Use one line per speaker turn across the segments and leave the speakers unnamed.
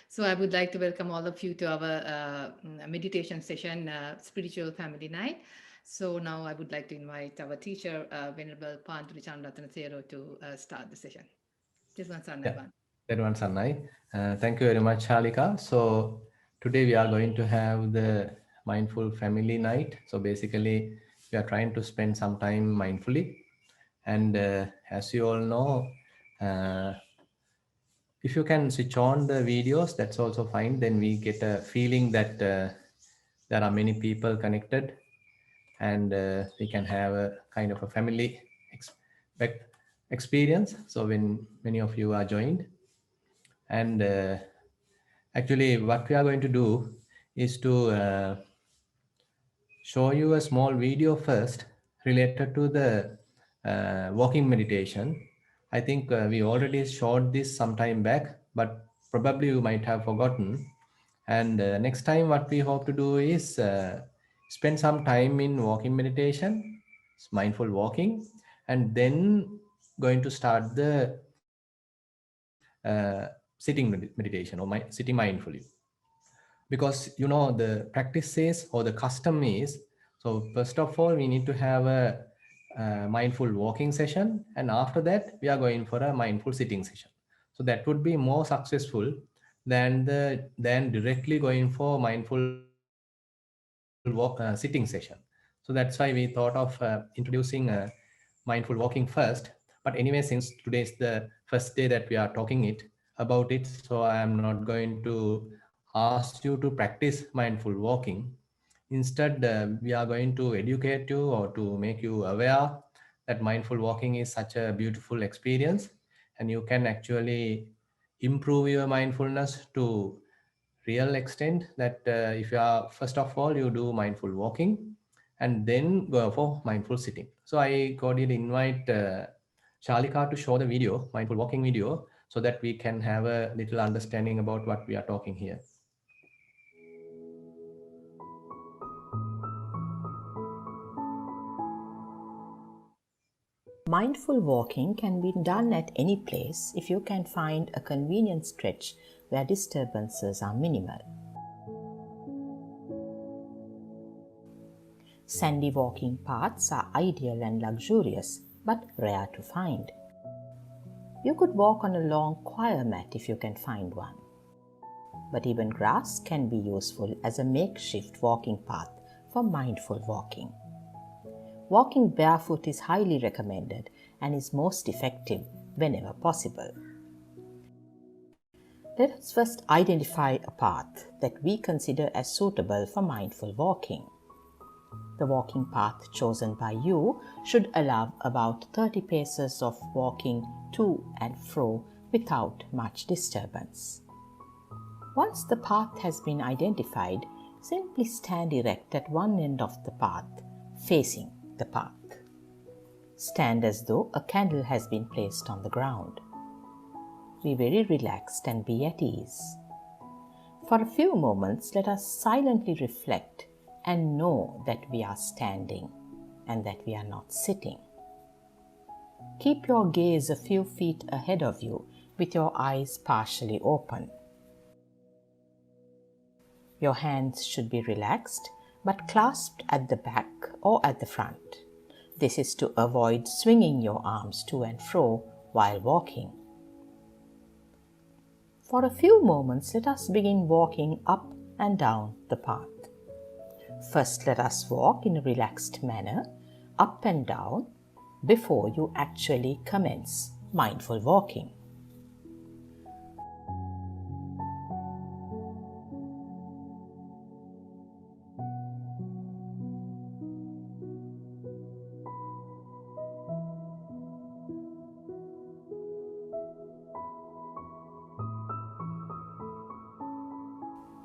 So I would like to welcome all of you to our meditation session, Spiritual Family Night. So now I would like to invite our teacher, Venerable Panadure Chandarathana Thero, to start the session. Just one
Yeah,
Sarnai.
that one, Sanai. Thank you very much, Halika. So today we are going to have the mindful family night. So basically, we are trying to spend some time mindfully. And as you all know, uh, if you can switch on the videos, that's also fine. Then we get a feeling that there are many people connected, and we can have a kind of a family ex- experience. So when many of you are joined, and actually what we are going to do is to show you a small video first related to the walking meditation. I think we already showed this some time back, but probably you might have forgotten. And next time what we hope to do is spend some time in walking meditation, mindful walking, and then going to start the sitting meditation, or sitting mindfully, because the practice says, or the custom is, so first of all we need to have a mindful walking session, and after that we are going for a mindful sitting session. So that would be more successful than directly going for mindful sitting session. So that's why we thought of introducing mindful walking first. But anyway, since today is the first day that we are talking about it, so I am not going to ask you to practice mindful walking. Instead, we are going to educate you, or to make you aware that mindful walking is such a beautiful experience, and you can actually improve your mindfulness to real extent, that if you are, first of all, you do mindful walking and then go for mindful sitting. So I cordially invite Shalika to show the video, mindful walking video, so that we can have a little understanding about what we are talking here.
Mindful walking can be done at any place if you can find a convenient stretch where disturbances are minimal. Sandy walking paths are ideal and luxurious, but rare to find. You could walk on a long choir mat if you can find one. But even grass can be useful as a makeshift walking path for mindful walking. Walking barefoot is highly recommended and is most effective whenever possible. Let us first identify a path that we consider as suitable for mindful walking. The walking path chosen by you should allow about 30 paces of walking to and fro without much disturbance. Once the path has been identified, simply stand erect at one end of the path, facing the path. Stand as though a candle has been placed on the ground. Be very relaxed and be at ease. For a few moments, let us silently reflect and know that we are standing and that we are not sitting. Keep your gaze a few feet ahead of you with your eyes partially open. Your hands should be relaxed but clasped at the back or at the front. This is to avoid swinging your arms to and fro while walking. For a few moments, let us begin walking up and down the path. First, let us walk in a relaxed manner, up and down, before you actually commence mindful walking.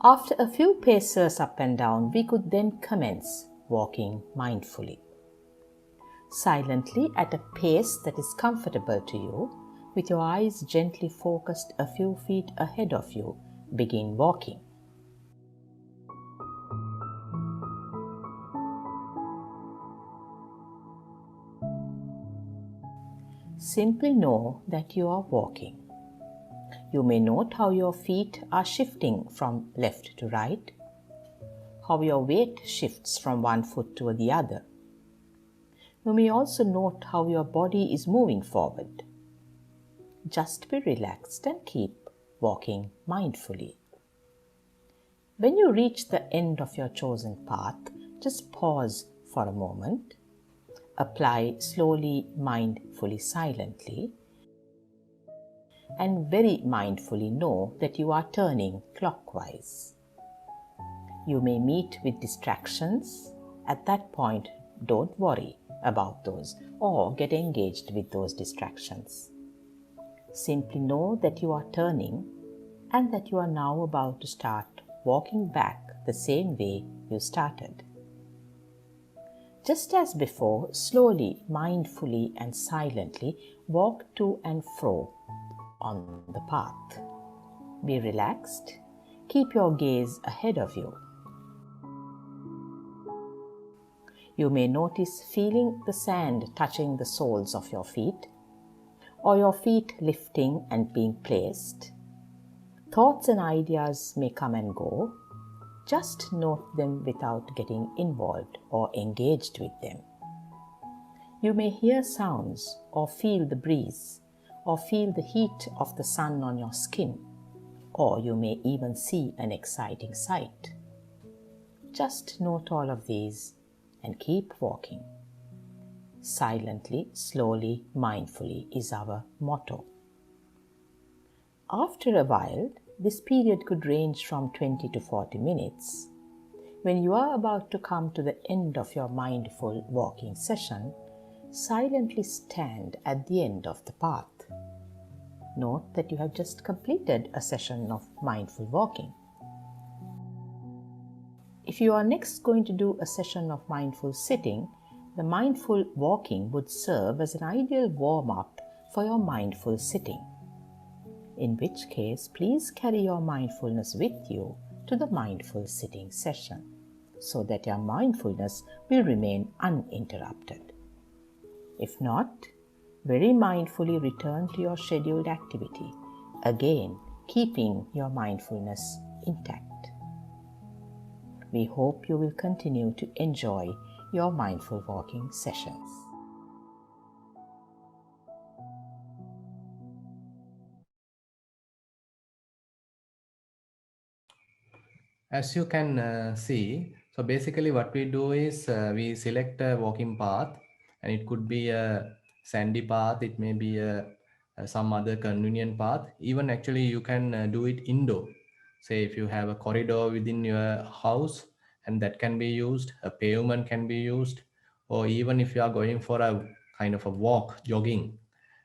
After a few paces up and down, we could then commence walking mindfully. Silently, at a pace that is comfortable to you, with your eyes gently focused a few feet ahead of you, begin walking. Simply know that you are walking. You may note how your feet are shifting from left to right, how your weight shifts from one foot to the other. You may also note how your body is moving forward. Just be relaxed and keep walking mindfully. When you reach the end of your chosen path, just pause for a moment. Apply slowly, mindfully, silently, and very mindfully know that you are turning clockwise. You may meet with distractions. At that point, don't worry about those or get engaged with those distractions. Simply know that you are turning and that you are now about to start walking back the same way you started. Just as before, slowly, mindfully, and silently walk to and fro on the path. Be relaxed. Keep your gaze ahead of you. You may notice feeling the sand touching the soles of your feet, or your feet lifting and being placed. Thoughts and ideas may come and go. Just note them without getting involved or engaged with them. You may hear sounds or feel the breeze or feel the heat of the sun on your skin, or you may even see an exciting sight. Just note all of these and keep walking. Silently, slowly, mindfully is our motto. After a while, this period could range from 20 to 40 minutes. When you are about to come to the end of your mindful walking session, silently stand at the end of the path. Note that you have just completed a session of mindful walking. If you are next going to do a session of mindful sitting, the mindful walking would serve as an ideal warm-up for your mindful sitting. In which case, please carry your mindfulness with you to the mindful sitting session so that your mindfulness will remain uninterrupted. If not, very mindfully return to your scheduled activity, again keeping your mindfulness intact. We hope you will continue to enjoy your mindful walking sessions.
As you can see, so basically what we do is we select a walking path, and it could be a sandy path, it may be some other convenient path. Even actually you can do it indoor. Say if you have a corridor within your house, and that can be used, a pavement can be used, or even if you are going for a kind of a walk, jogging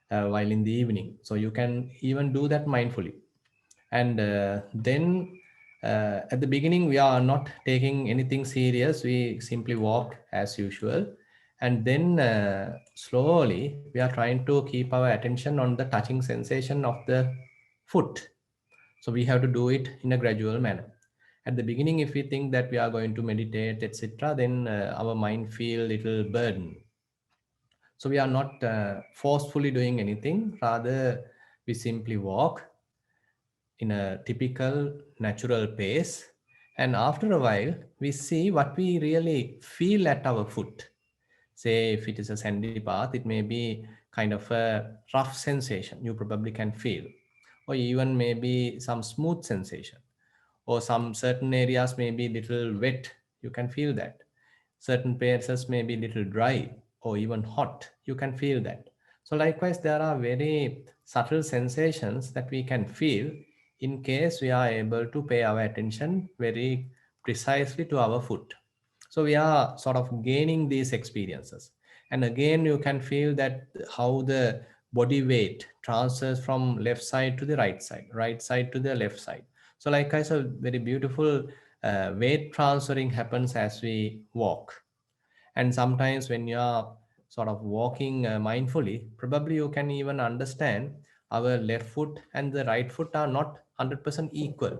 while in the evening. So you can even do that mindfully. And then at the beginning we are not taking anything serious, we simply walk as usual, and then slowly we are trying to keep our attention on the touching sensation of the foot. So we have to do it in a gradual manner. At the beginning, if we think that we are going to meditate, etc., then our mind feel little burden. So we are not forcefully doing anything, rather we simply walk in a typical natural pace, and after a while we see what we really feel at our foot. Say if it is a sandy path, it may be kind of a rough sensation you probably can feel, or even maybe some smooth sensation, or some certain areas may be little wet, you can feel that. Certain places may be little dry or even hot, you can feel that. So likewise, there are very subtle sensations that we can feel in case we are able to pay our attention very precisely to our foot. So we are sort of gaining these experiences. And again, you can feel that how the body weight transfers from left side to the right side to the left side. So like I said, very beautiful weight transferring happens as we walk. And sometimes when you are sort of walking mindfully, probably you can even understand our left foot and the right foot are not 100% equal.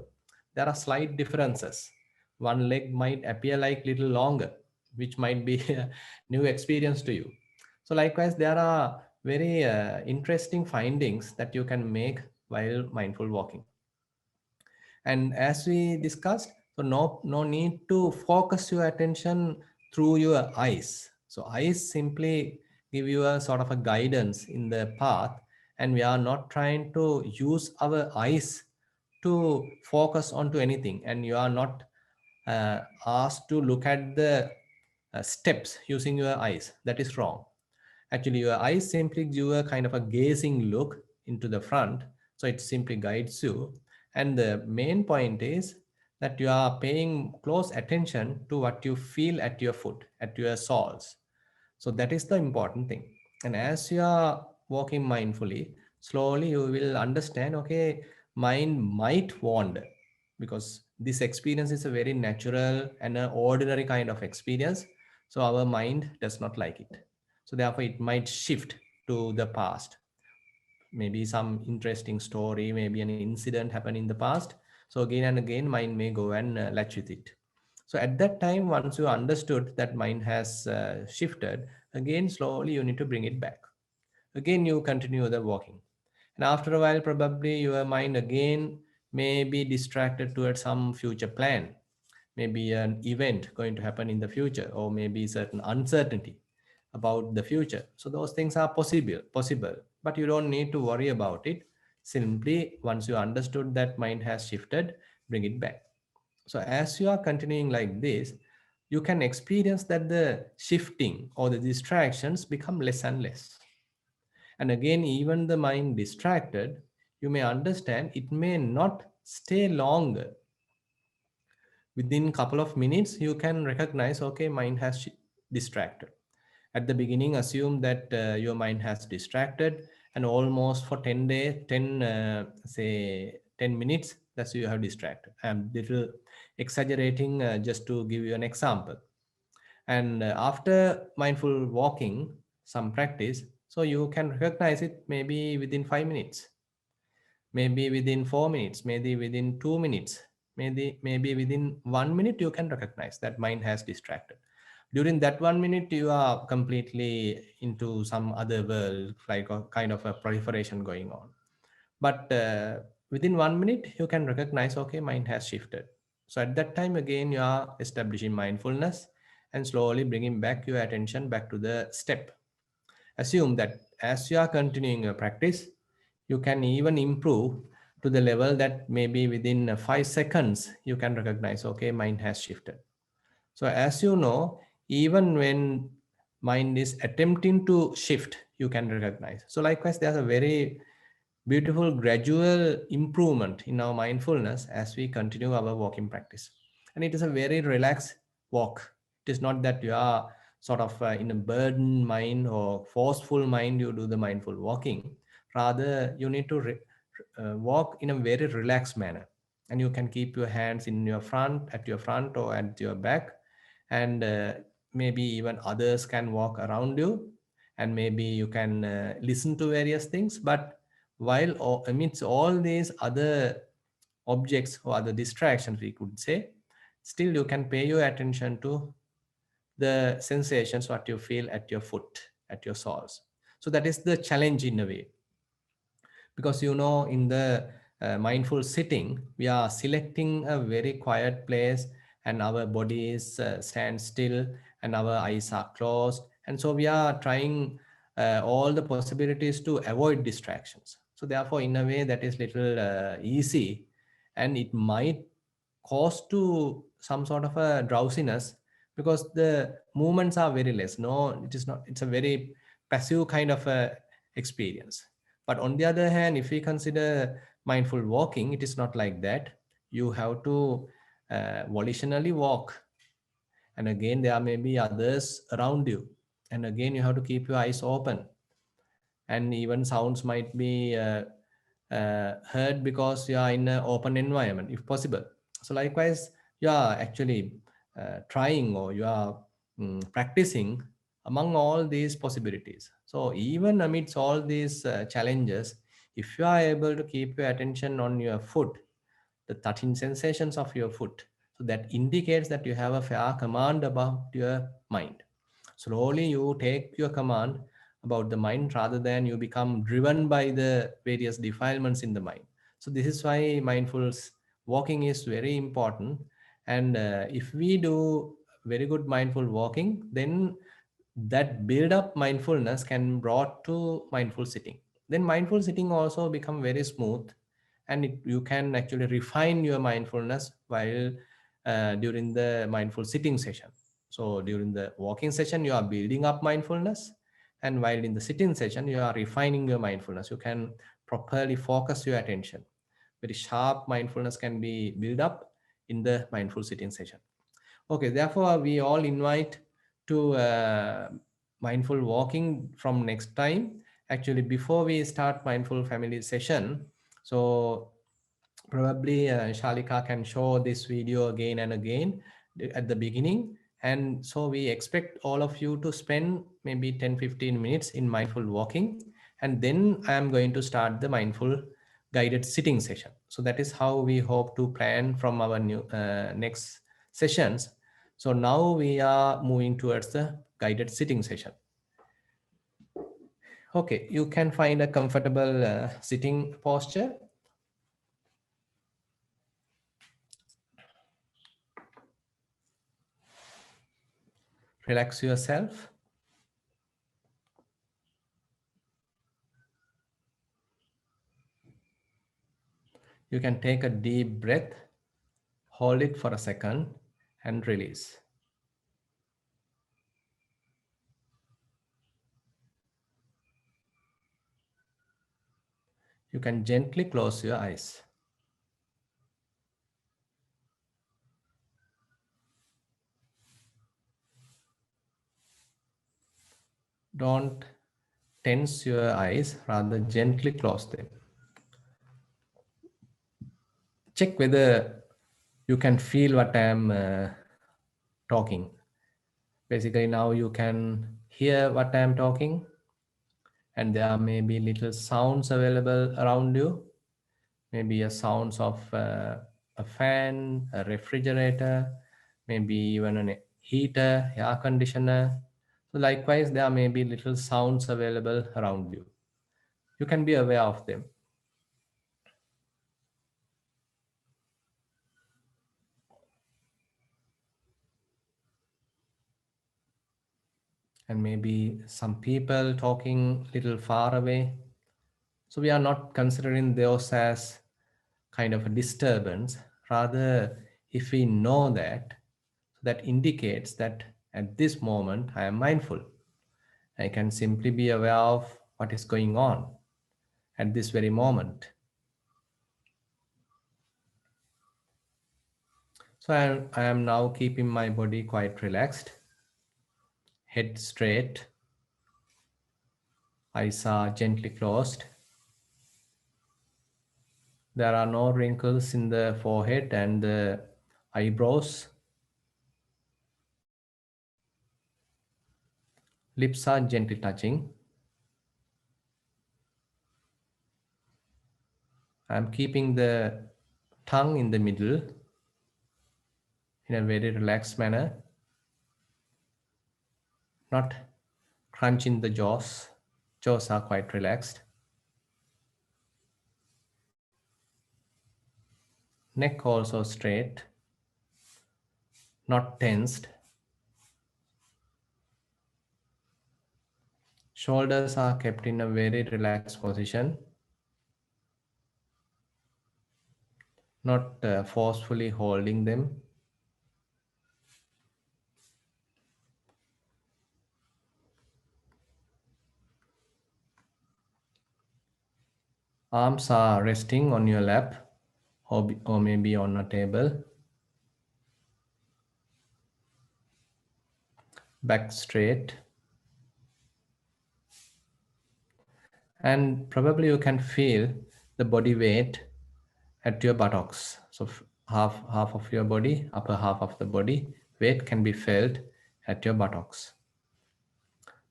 There are slight differences. One leg might appear like little longer, which might be a new experience to you. So likewise, there are very interesting findings that you can make while mindful walking. And as we discussed, so no need to focus your attention through your eyes. So eyes simply give you a sort of a guidance in the path, and we are not trying to use our eyes to focus onto anything, and you are not asked to look at the steps using your eyes. That is wrong. Actually, your eyes simply give a kind of a gazing look into the front, so it simply guides you. And the main point is that you are paying close attention to what you feel at your foot, at your soles. So that is the important thing. And as you are walking mindfully, slowly you will understand, okay, mind might wander, because this experience is a very natural and an ordinary kind of experience. So our mind does not like it. So therefore it might shift to the past, maybe some interesting story, maybe an incident happened in the past. So again and again mind may go and latch with it. So at that time, once you understood that mind has shifted, again slowly you need to bring it back. Again you continue the walking, and after a while probably your mind again may be distracted towards some future plan, maybe an event going to happen in the future, or maybe certain uncertainty about the future. So those things are possible, but you don't need to worry about it. Simply once you understood that mind has shifted, bring it back. So as you are continuing like this, you can experience that the shifting or the distractions become less and less. And again, even the mind distracted, you may understand it may not stay longer. Within couple of minutes, you can recognize, okay, mind has distracted. At the beginning, assume that your mind has distracted, and almost for 10 days, 10 say 10 minutes, that's you have distracted. I'm little exaggerating just to give you an example. And after mindful walking, some practice, so you can recognize it maybe within 5 minutes, maybe within 4 minutes, maybe within 2 minutes, maybe within 1 minute. You can recognize that mind has distracted. During that 1 minute, you are completely into some other world, like a kind of a proliferation going on. But within 1 minute you can recognize, okay, mind has shifted. So at that time again you are establishing mindfulness and slowly bringing back your attention back to the step. Assume that as you are continuing your practice, you can even improve to the level that maybe within 5 seconds you can recognize, okay, mind has shifted. So as you know, even when mind is attempting to shift, you can recognize. So likewise, there's a very beautiful gradual improvement in our mindfulness as we continue our walking practice. And it is a very relaxed walk. It is not that you are sort of in a burdened mind or forceful mind you do the mindful walking. Rather, you need to walk in a very relaxed manner. And you can keep your hands in your front, at your front or at your back. And maybe even others can walk around you. And maybe you can listen to various things. But while amidst all these other objects or other distractions, we could say, still you can pay your attention to the sensations what you feel at your foot, at your soles. So that is the challenge in a way, because in the mindful sitting we are selecting a very quiet place, and our bodies stand still and our eyes are closed, and so we are trying all the possibilities to avoid distractions. So therefore in a way that is little easy, and it might cause to some sort of a drowsiness, because the movements are very less. No, it is not, it's a very passive kind of a experience. But on the other hand, if we consider mindful walking, it is not like that. You have to volitionally walk, and again there may be others around you, and again you have to keep your eyes open, and even sounds might be heard because you are in an open environment if possible. So likewise, you are actually trying, or you are practicing among all these possibilities. So even amidst all these challenges, if you are able to keep your attention on your foot, the touching sensations of your foot, so that indicates that you have a fair command about your mind. Slowly you take your command about the mind rather than you become driven by the various defilements in the mind. So this is why mindful walking is very important. And if we do very good mindful walking, then that build up mindfulness can brought to mindful sitting. Then mindful sitting also become very smooth, and you can actually refine your mindfulness while during the mindful sitting session. So during the walking session you are building up mindfulness, and while in the sitting session you are refining your mindfulness. You can properly focus your attention. Very sharp mindfulness can be built up in the mindful sitting session. Okay, therefore we all invite to mindful walking from next time. Actually, before we start mindful family session, so probably Shalika can show this video again and again at the beginning. And so we expect all of you to spend maybe 10-15 minutes in mindful walking, and then I am going to start the mindful guided sitting session. So that is how we hope to plan from our new next sessions. So now we are moving towards the guided sitting session. Okay, you can find a comfortable sitting posture. Relax yourself. You can take a deep breath, hold it for a second, and release. You can gently close your eyes. Don't tense your eyes, rather gently close them. Check whether you can feel what I am talking. Basically, now you can hear what I am talking, and there may be little sounds available around you. Maybe a sounds of a fan, a refrigerator, maybe even a heater, air conditioner. So likewise, there may be little sounds available around you. You can be aware of them. And maybe some people talking little far away. So we are not considering those as kind of a disturbance. Rather, if we know that, that indicates that at this moment I am mindful. I can simply be aware of what is going on at this very moment. So I am now keeping my body quite relaxed, head straight, eyes are gently closed. There are no wrinkles in the forehead and the eyebrows. Lips are gently touching. I am keeping the tongue in the middle in a very relaxed manner, not crunching the jaws. Jaws are quite relaxed. Neck also straight, not tensed. Shoulders are kept in a very relaxed position, not forcefully holding them. Arms are resting on your lap or maybe on a table. Back straight. And probably you can feel the body weight at your buttocks. So half of your body, upper half of the body weight can be felt at your buttocks.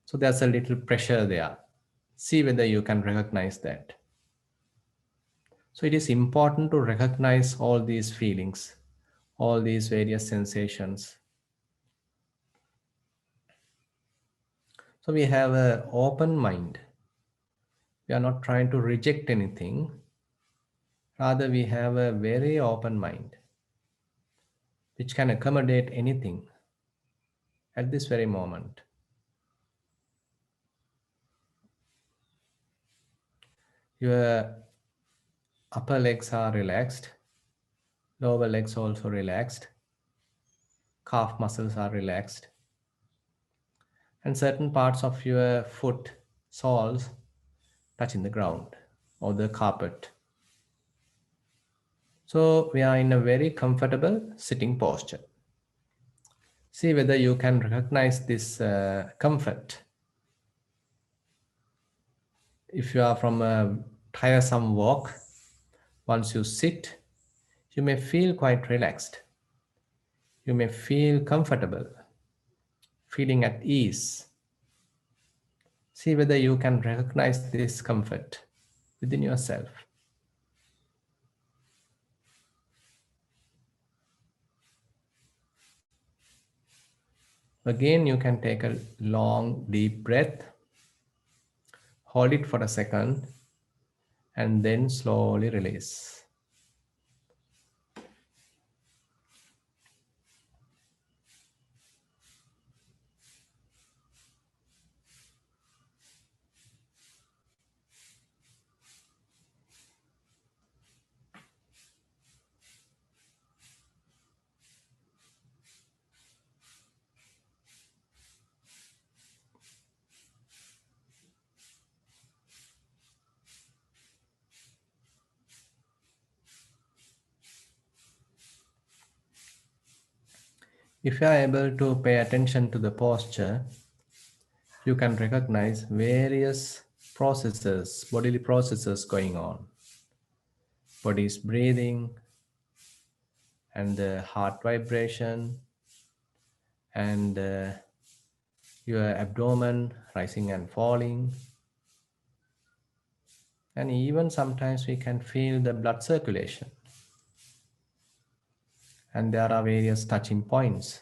So there's a little pressure there. See whether you can recognize that. So it is important to recognize all these feelings, all these various sensations. So we have an open mind. We are not trying to reject anything. Rather, we have a very open mind which can accommodate anything at this very moment. Your upper legs are relaxed, lower legs also relaxed, calf muscles are relaxed, and certain parts of your foot soles touching the ground or the carpet. So we are in a very comfortable sitting posture. See whether you can recognize this comfort. If you are from a tiresome walk, once you sit, you may feel quite relaxed. You may feel comfortable, feeling at ease. See whether you can recognize this comfort within yourself. Again, you can take a long, deep breath, hold it for a second, and then slowly release. If you are able to pay attention to the posture, you can recognize various processes, bodily processes going on. Body is breathing, and the heart vibration, and your abdomen rising and falling. And even sometimes we can feel the blood circulation. And there are various touching points.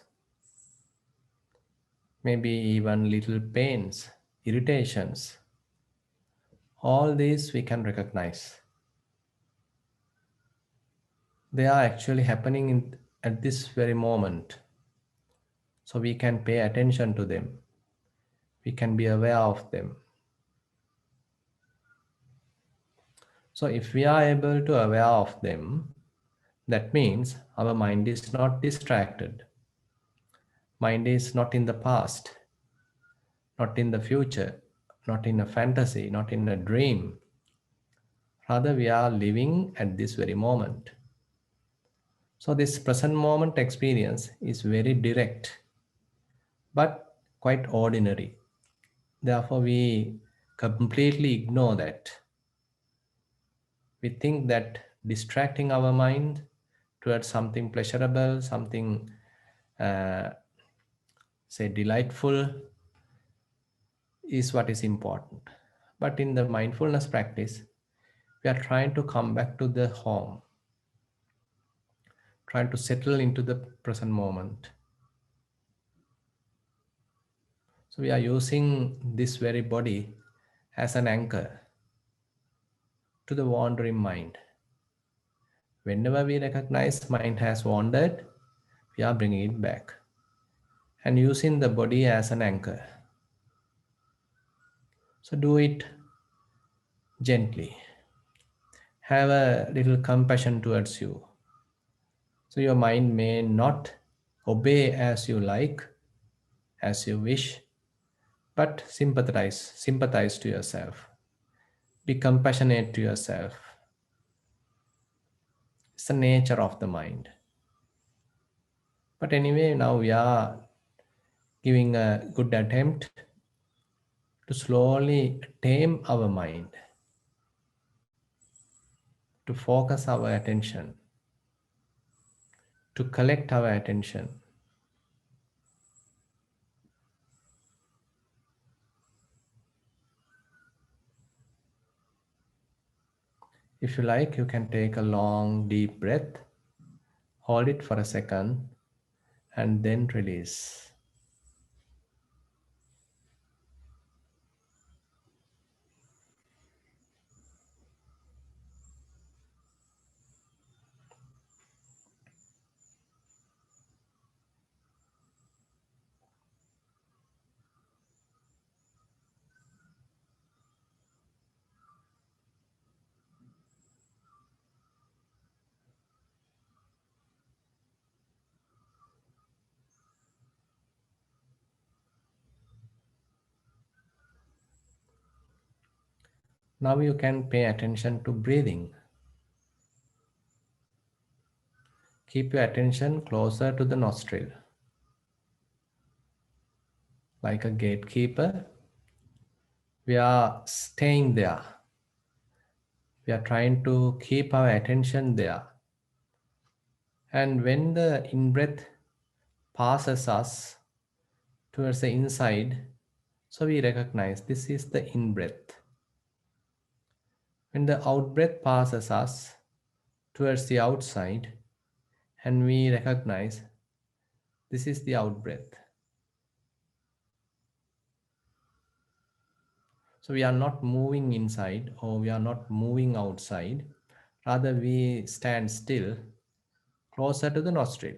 Maybe even little pains, irritations. All these we can recognize. They are actually happening at this very moment. So we can pay attention to them. We can be aware of them. So if we are able to aware of them, that means our mind is not distracted. Mind is not in the past, not in the future, not in a fantasy, not in a dream. Rather, we are living at this very moment. So this present moment experience is very direct, but quite ordinary. Therefore, we completely ignore that. We think that distracting our mind towards something pleasurable, something say delightful, is what is important. But in the mindfulness practice, we are trying to come back to the home, trying to settle into the present moment. So we are using this very body as an anchor to the wandering mind. Whenever we recognize mind has wandered, we are bringing it back and using the body as an anchor. So do it gently. Have a little compassion towards you. So your mind may not obey as you like, as you wish, but sympathize to yourself. Be compassionate to yourself. It's the nature of the mind. But anyway, now we are giving a good attempt to slowly tame our mind, to focus our attention, to collect our attention. If you like, you can take a long, deep breath, hold it for a second, and then release. Now you can pay attention to breathing. Keep your attention closer to the nostril. Like a gatekeeper, we are staying there. We are trying to keep our attention there. And when the in-breath passes us towards the inside, so we recognize this is the in-breath. When the out-breath passes us towards the outside, and we recognize this is the out-breath. So we are not moving inside or we are not moving outside. Rather, we stand still closer to the nostril.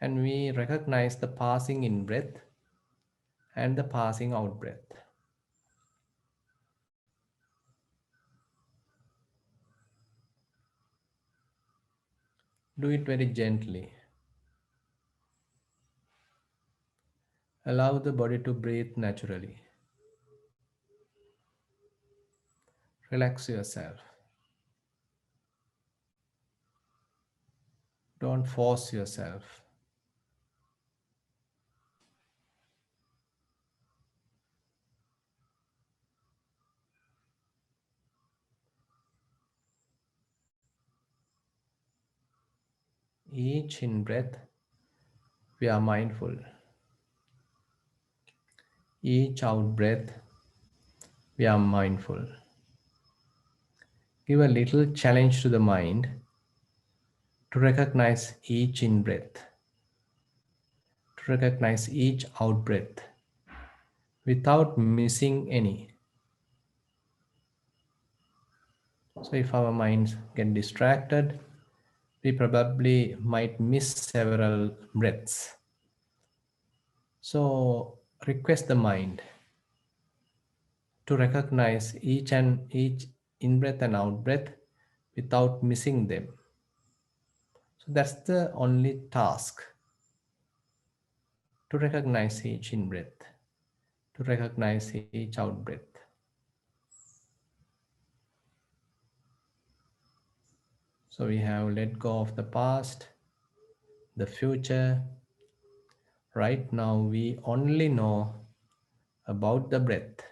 And we recognize the passing in breath and the passing out breath. Do it very gently. Allow the body to breathe naturally. Relax yourself. Don't force yourself. Each in breath, we are mindful. Each out breath, we are mindful. Give a little challenge to the mind to recognize each in breath, to recognize each out breath without missing any. So if our minds get distracted, we probably might miss several breaths. So request the mind to recognize each in-breath and out-breath without missing them. So that's the only task, to recognize each in-breath, to recognize each out-breath. So we have let go of the past, the future. Right now we only know about the breath.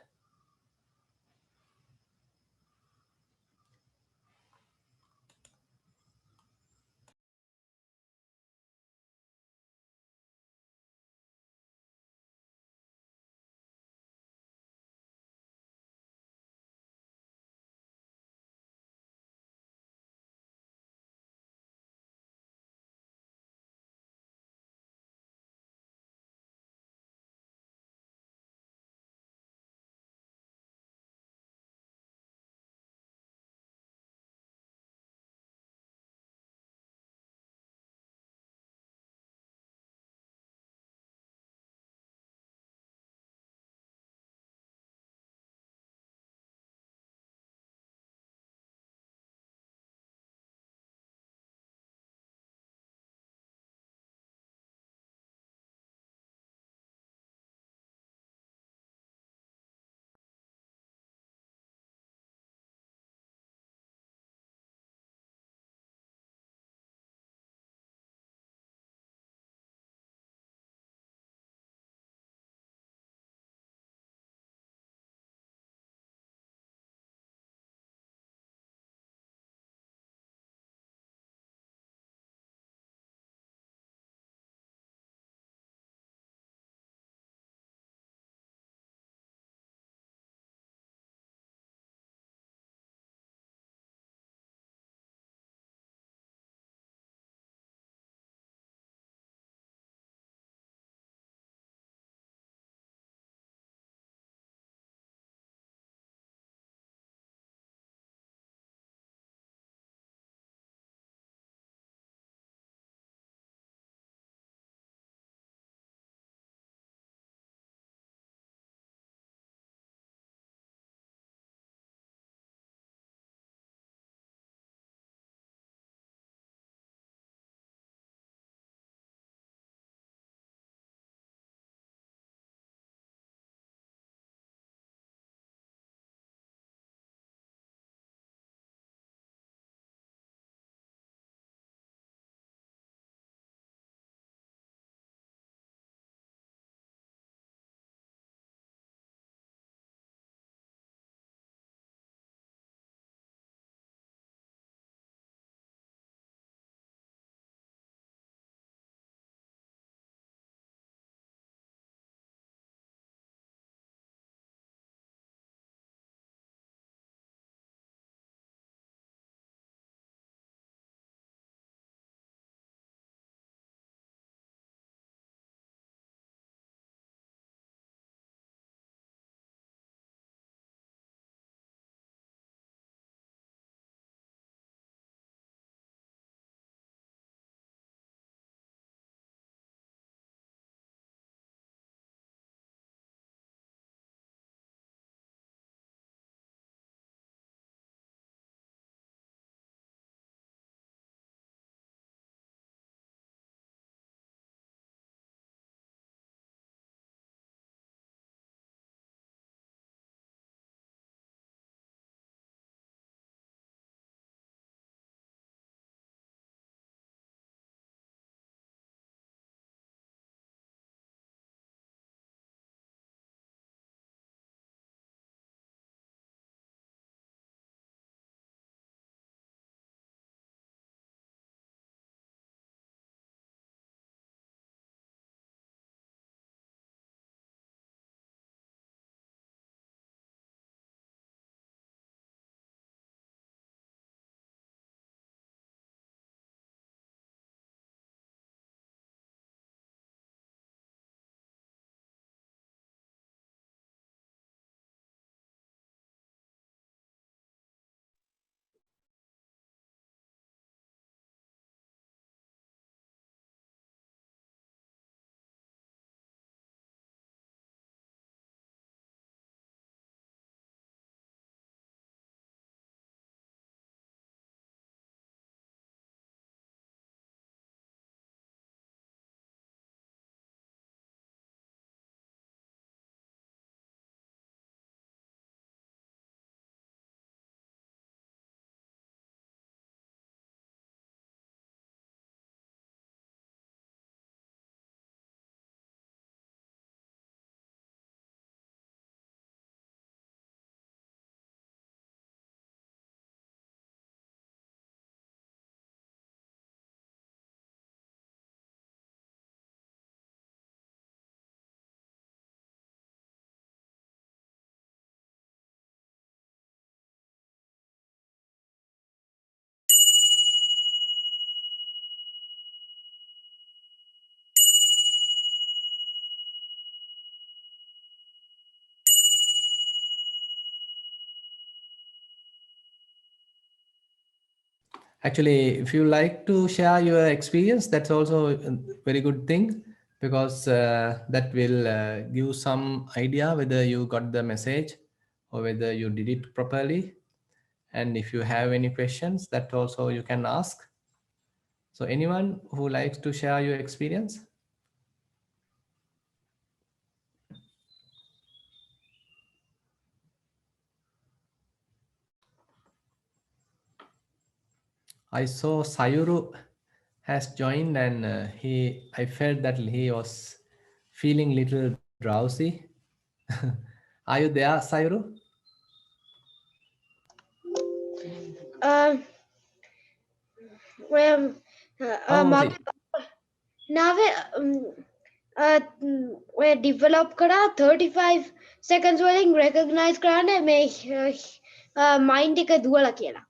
Actually, if you like to share your experience, that's also a very good thing, because that will give some idea whether you got the message or whether you did it properly. And if you have any questions, that also you can ask. So anyone who likes to share your experience? I saw Sayuru has joined, and I felt that he was feeling little drowsy. Are you there, Sayuru? Oh,
මම
see.
නාවේ ඔය develop කරා 35 seconds වලින් recognize කරන්න මේ mind එක දුවලා කියලා.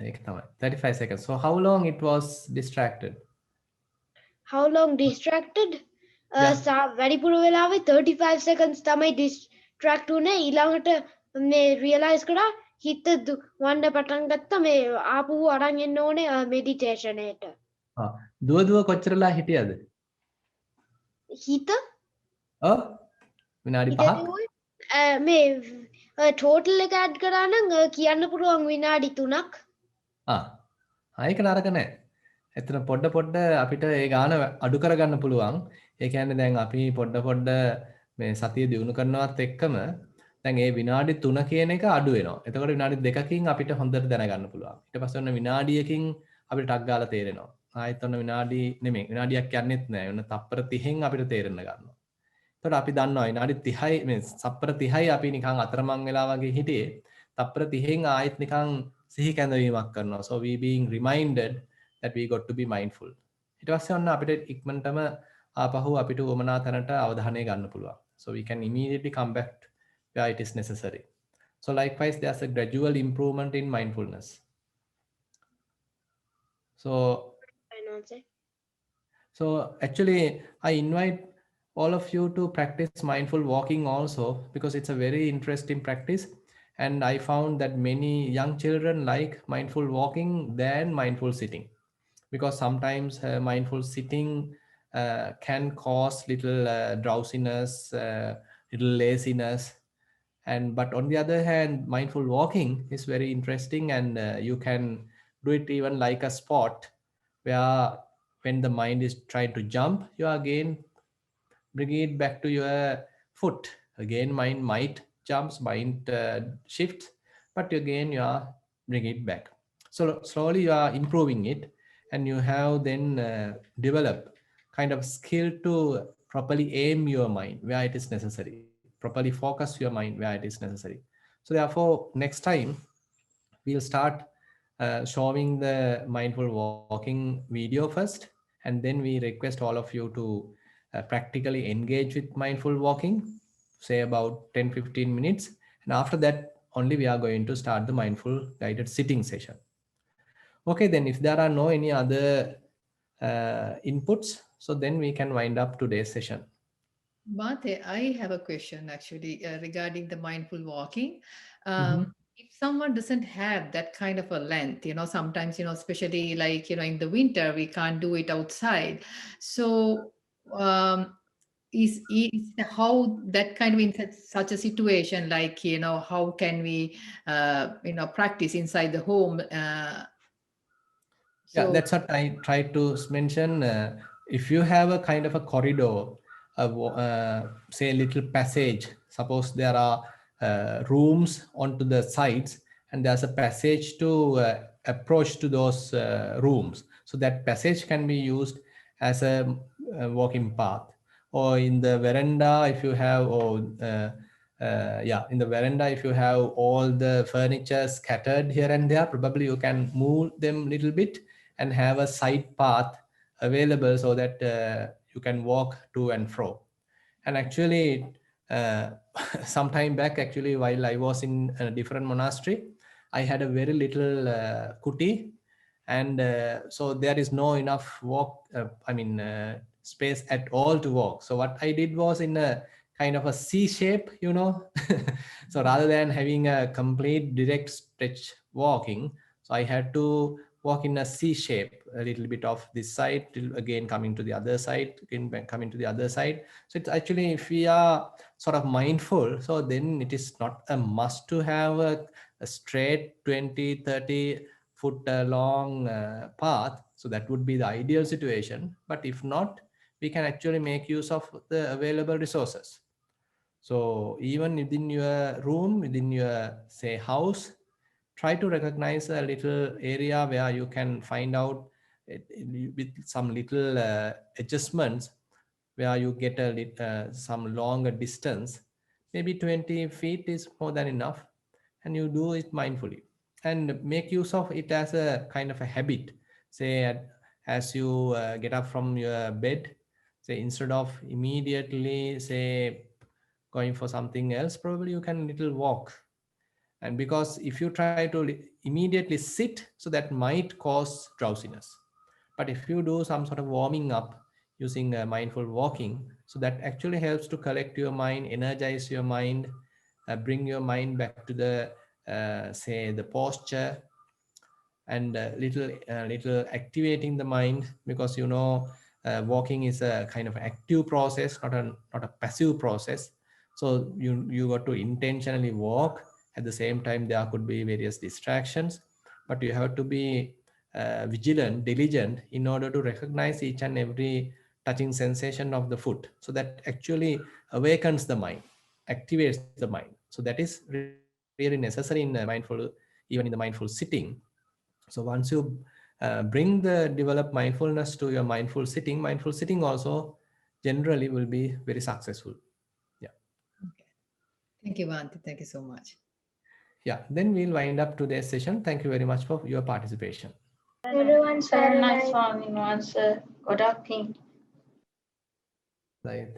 ඒක තමයි. 35 seconds. So how long it was distracted?
How long distracted?
Yeah.
වැඩිපුර වෙලාවේ 35 seconds තමයි distract උනේ. ඊළඟට මේ realize කරා හිත වන්න පටන් ගත්තා මේ ආපහු අරන් එන්න ඕනේ meditation එකට.
දුව කොච්චරලා හිටියද?
හිත
විනාඩි 5ක්.
මේ ටෝටල් එක ඇඩ් කරා නම් කියන්න පුළුවන් විනාඩි 3ක්.
ඒක නරක නෑ. එතන පොඩ අපිට ඒ ගාන අඩු කරගන්න පුළුවන්. ඒ කියන්නේ දැන් අපි පොඩ මේ සතිය දියුණු කරනවත් එක්කම දැන් ඒ විනාඩි 3 කියන එක අඩු වෙනවා. එතකොට විනාඩි 2කින් අපිට හොඳට දැනගන්න පුළුවන්. ඊට පස්සේ ඔන්න විනාඩියකින් අපිට ටක් ගාලා තේරෙනවා. ආයෙත් ඔන්න විනාඩියක් යන්නෙත් නෑ. ඔන්න තප්පර 30න් අපිට තේරෙන්න ගන්නවා. එතකොට අපි දන්නවා විනාඩි 30යි මේ තප්පර 30යි අපි නිකන් අතරමං වෙලා වගේ හිටියේ. තප්පර 30න් ආයෙත් නිකන් සිහි කැඳවීමක් කරනවා. So we being reminded that we got to be mindful. ඊට පස්සේ ඔන්න අපිට ඉක්මනටම ආපහු අපිට උවමනා තැනට අවධානය ගන්න පුළුවන්. So we can immediately come back where it is necessary. So likewise, there's a gradual improvement in mindfulness. So actually, I invite all of you to practice mindful walking also, because it's a very interesting practice. And I found that many young children like mindful walking than mindful sitting, because sometimes mindful sitting can cause little drowsiness, little laziness. But on the other hand, mindful walking is very interesting, and you can do it even like a sport where when the mind is trying to jump, you again bring it back to your foot. Again, mind might jumps, mind shifts, but again you are bring it back. So slowly you are improving it, and you have then develop kind of skill to properly aim your mind where it is necessary, properly focus your mind where it is necessary. So therefore, next time we'll start showing the mindful walking video first, and then we request all of you to practically engage with mindful walking, say about 10-15 minutes, and after that only we are going to start the mindful guided sitting session. Okay, then if there are no any other inputs, so then we can wind up today's session.
Bhante, I have a question actually regarding the mindful walking.
Mm-hmm.
If someone doesn't have that kind of a length, sometimes, especially like, in the winter, we can't do it outside. So is how that kind of in such a situation, like, how can we, practice inside the home?
Yeah, that's what I tried to mention. If you have a kind of a corridor, say a little passage, suppose there are rooms onto the sides, and there's a passage to approach to those rooms. So that passage can be used as a walking path. Or in the veranda, if you have, in the veranda, if you have all the furniture scattered here and there, probably you can move them a little bit and have a side path available so that you can walk to and fro. And actually, some time back, actually, while I was in a different monastery, I had a very little kuti, and so there is no enough space at all to walk. So what I did was in a kind of a C shape, so rather than having a complete direct stretch walking, so I had to walk in a C shape, a little bit of this side, till again coming to the other side, again coming to the other side. So it's actually, if we are sort of mindful, so then it is not a must to have a straight 20, 30 foot long path. So that would be the ideal situation. But if not, we can actually make use of the available resources. So even within your room, within your, say, house, try to recognize a little area where you can find out with some little adjustments, where you get some longer distance. Maybe 20 feet is more than enough, and you do it mindfully and make use of it as a kind of a habit. Say, as you get up from your bed, say, instead of immediately, say, going for something else, probably you can little walk. And because if you try to immediately sit, so that might cause drowsiness. But if you do some sort of warming up using mindful walking, so that actually helps to collect your mind, energize your mind, bring your mind back to the say the posture, and little activating the mind. Because walking is a kind of active process, not a passive process. So you got to intentionally walk. At the same time, there could be various distractions, but you have to be vigilant, diligent, in order to recognize each and every touching sensation of the foot. So that actually awakens the mind, activates the mind. So that is really necessary in even in the mindful sitting. So once you develop mindfulness to your mindful sitting also generally will be very successful. Yeah.
Okay. Thank you, Vanti. Thank you so much.
Yeah. Then we'll wind up today's session. Thank you very much for your participation.
Everyone's very nice.
Thai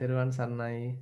Theruvan Sarnai.